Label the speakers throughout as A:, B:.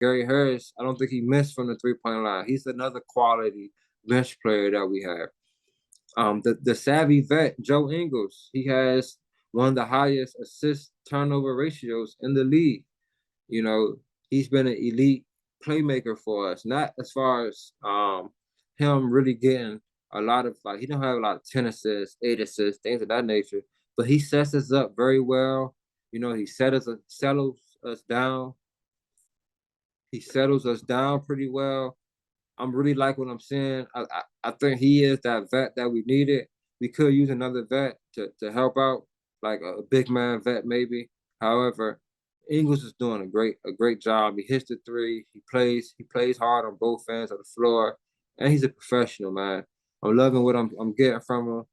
A: Gary Harris, I don't think he missed from the three-point line. He's another quality bench player that we have. The savvy vet, Joe Ingles, he has one of the highest assist turnover ratios in the league. You know, he's been an elite playmaker for us. Not as far as him really getting a lot of like he don't have a lot of 10 assists, 8 assists, things of that nature. But he sets us up very well. You know, he settles us down. He settles us down pretty well. I'm really like what I'm saying. I think he is that vet that we needed. We could use another vet to help out, like a big man vet maybe. However, Ingles is doing a great job. He hits the three. He plays hard on both ends of the floor, and he's a professional, man. I'm loving what I'm getting from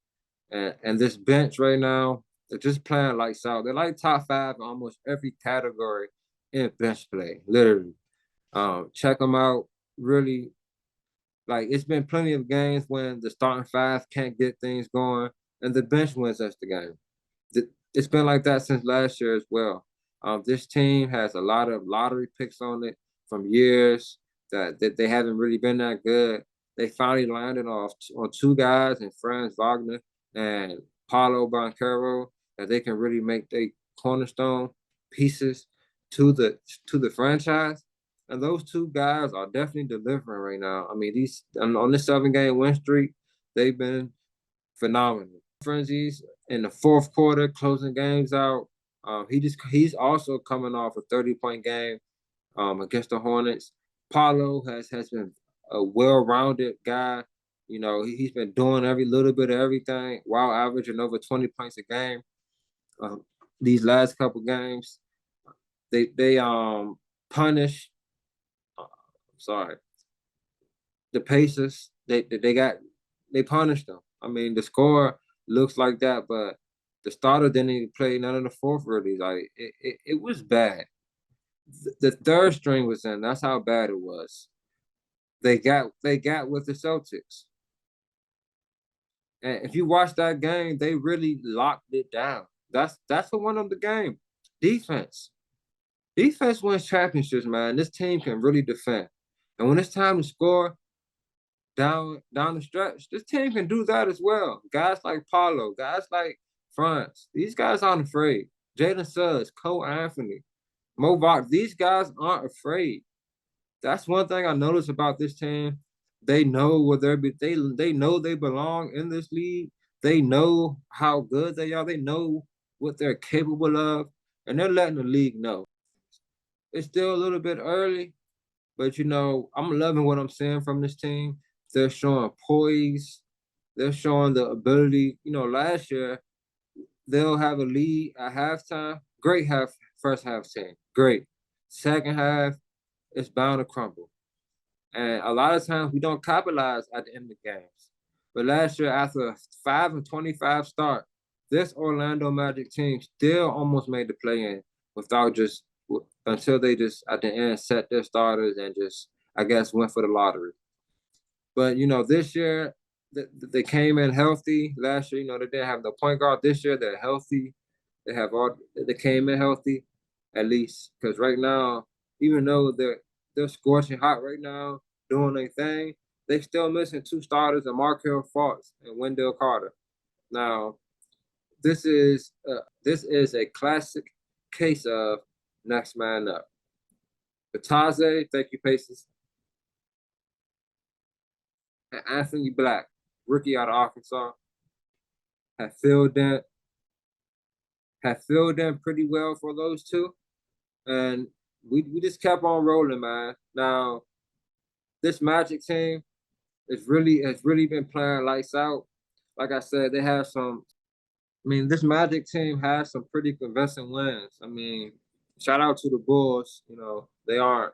A: him. And this bench right now, they're just playing lights out. They're like top five in almost every category in bench play, literally. Check them out. Really, like it's been plenty of games when the starting five can't get things going, and the bench wins us the game. It's been like that since last year as well. This team has a lot of lottery picks on it from years that they haven't really been that good. They finally landed off on two guys in Franz Wagner and Paulo Banchero that they can really make their cornerstone pieces to the franchise. And those two guys are definitely delivering right now. I mean, these on this 7 game win streak, they've been phenomenal. Frenzies in the fourth quarter, closing games out. He's also coming off a 30-point game against the Hornets. Paulo has been a well-rounded guy. You know, he's been doing every little bit of everything while averaging over 20 points a game. These last couple games, they punish. Sorry, the Pacers. They punished them. I mean, the score looks like that, but the starter didn't even play none of the fourth really. Like it was bad. The third string was in. That's how bad it was. They got with the Celtics. And if you watch that game, they really locked it down. That's what won them the game. Defense. Defense wins championships, man. This team can really defend. And when it's time to score down the stretch, this team can do that as well. Guys like Paulo, guys like Franz, these guys aren't afraid. Jalen Suggs, Cole Anthony, Mo Bach, these guys aren't afraid. That's one thing I noticed about this team. They know where they know they belong in this league. They know how good they are. They know what they're capable of, and they're letting the league know. It's still a little bit early, but you know, I'm loving what I'm seeing from this team. They're showing poise. They're showing the ability. You know, last year they'll have a lead at halftime. Great first half team. Great. Second half, it's bound to crumble. And a lot of times we don't capitalize at the end of games. But last year, after a 5-25 start, this Orlando Magic team still almost made the play in without just until they just at the end set their starters and just I guess went for the lottery. But you know, this year they came in healthy. Last year, you know, they didn't have the point guard. This year they're healthy. They came in healthy, at least. Because right now, even though they're scorching hot right now, doing their thing, they still missing two starters, and Markelle Fultz and Wendell Carter. Now, this is a classic case of next man up. Bataze, thank you, Pacers, and Anthony Black, rookie out of Arkansas, have filled in pretty well for those two. And we just kept on rolling, man. Now, this Magic team has really been playing lights out. Like I said, they have some. I mean, this Magic team has some pretty convincing wins. I mean, shout out to the Bulls. You know, they aren't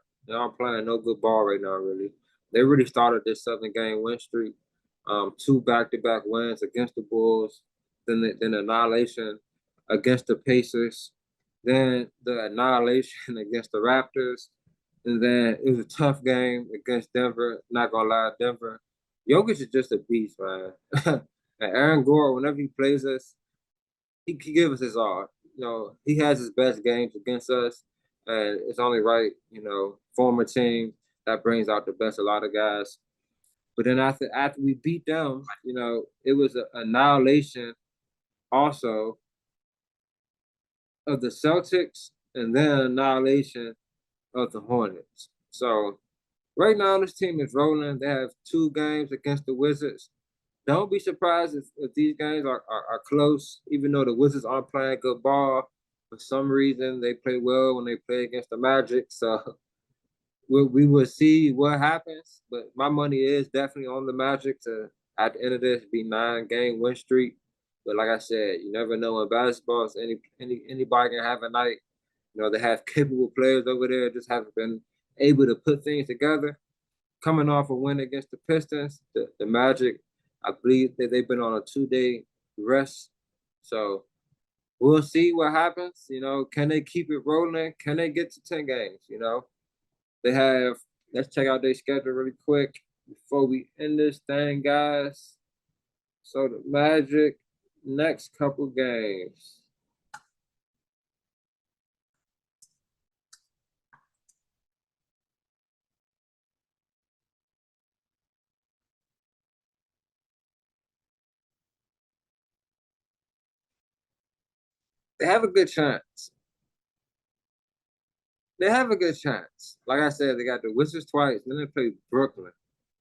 A: playing no good ball right now. Really, they really started this 7 game win streak. Two back-to-back wins against the Bulls, then the annihilation against the Pacers, then the annihilation against the Raptors, and then it was a tough game against Denver. Not gonna lie, Denver. Jokic is just a beast, man. And Aaron Gore, whenever he plays us, he gives us his all. You know, he has his best games against us. and it's only right, former team that brings out the best a lot of guys. But then after we beat them, it was an annihilation also of the Celtics and then annihilation of the Hornets. So right now this team is rolling. They have 2 games against the Wizards. Don't be surprised if these games are close, even though the Wizards aren't playing good ball. For some reason, they play well when they play against the Magic. So we will see what happens. But my money is definitely on the Magic to, at the end of this, be 9-game win streak. But like I said, you never know in basketball. So anybody can have a night. They have capable players over there, just haven't been able to put things together. Coming off a win against the Pistons, the Magic, I believe that they've been on a 2-day rest. So we'll see what happens. Can they keep it rolling? Can they get to 10 games? They have, let's check out their schedule really quick before we end this thing, guys. So the Magic, next couple games. They have a good chance. They have a good chance. Like I said, they got the Wizards twice, then they play Brooklyn.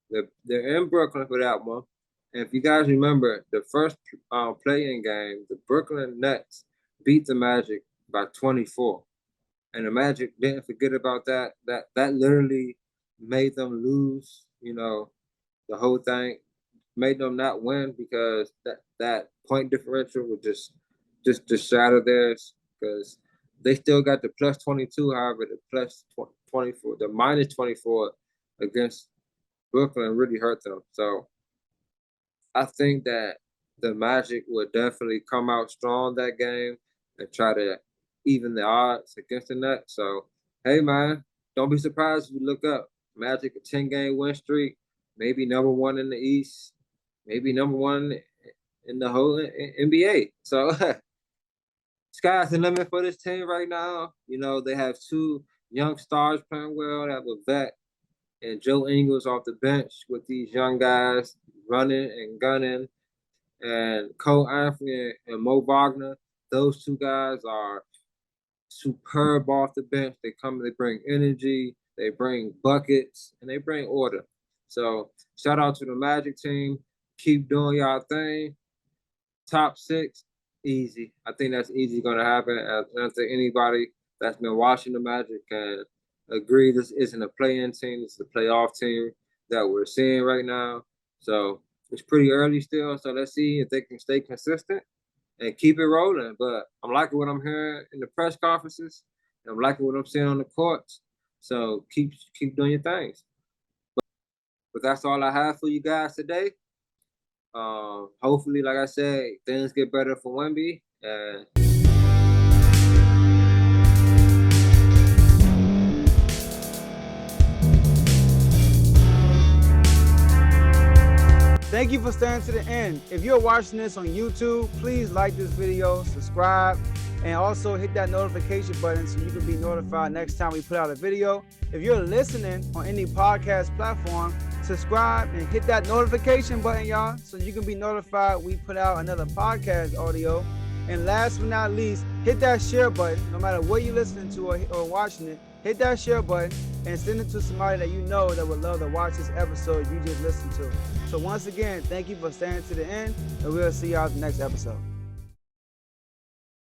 A: They're in Brooklyn for that one. And if you guys remember, the first play-in game, the Brooklyn Nets beat the Magic by 24. And the Magic didn't forget about that. That literally made them lose, the whole thing. Made them not win because that point differential would just shatter theirs because they still got the plus 22, however, the plus 24, the minus 24 against Brooklyn really hurt them. So I think that the Magic will definitely come out strong that game and try to even the odds against the Nets. So, hey, man, don't be surprised if you look up Magic, a 10-game win streak, maybe #1 in the East, maybe #1 in the whole NBA. So, sky's the limit for this team right now. They have 2 young stars playing well. They have a vet and Joe Ingles off the bench with these young guys running and gunning. And Cole Anthony and Mo Wagner, those 2 guys are superb off the bench. They bring energy, they bring buckets, and they bring order. So shout out to the Magic team. Keep doing y'all thing. Top 6, easy. I think that's easy going to happen. I don't think anybody that's been watching the Magic can agree this isn't a play-in team. This is a playoff team that we're seeing right now. So it's pretty early still. So let's see if they can stay consistent and keep it rolling. But I'm liking what I'm hearing in the press conferences. I'm liking what I'm seeing on the courts. So keep doing your things. But that's all I have for you guys today. Hopefully, like I said, things get better for Wemby. And
B: thank you for staying to the end. If you're watching this on YouTube, please like this video, subscribe, and also hit that notification button so you can be notified next time we put out a video. If you're listening on any podcast platform, subscribe and hit that notification button, y'all, so you can be notified we put out another podcast audio. And last but not least, hit that share button. No matter what you're listening to or watching it, hit that share button and send it to somebody that you know that would love to watch this episode you just listened to. So once again, thank you for staying to the end, and we'll see y'all in the next episode.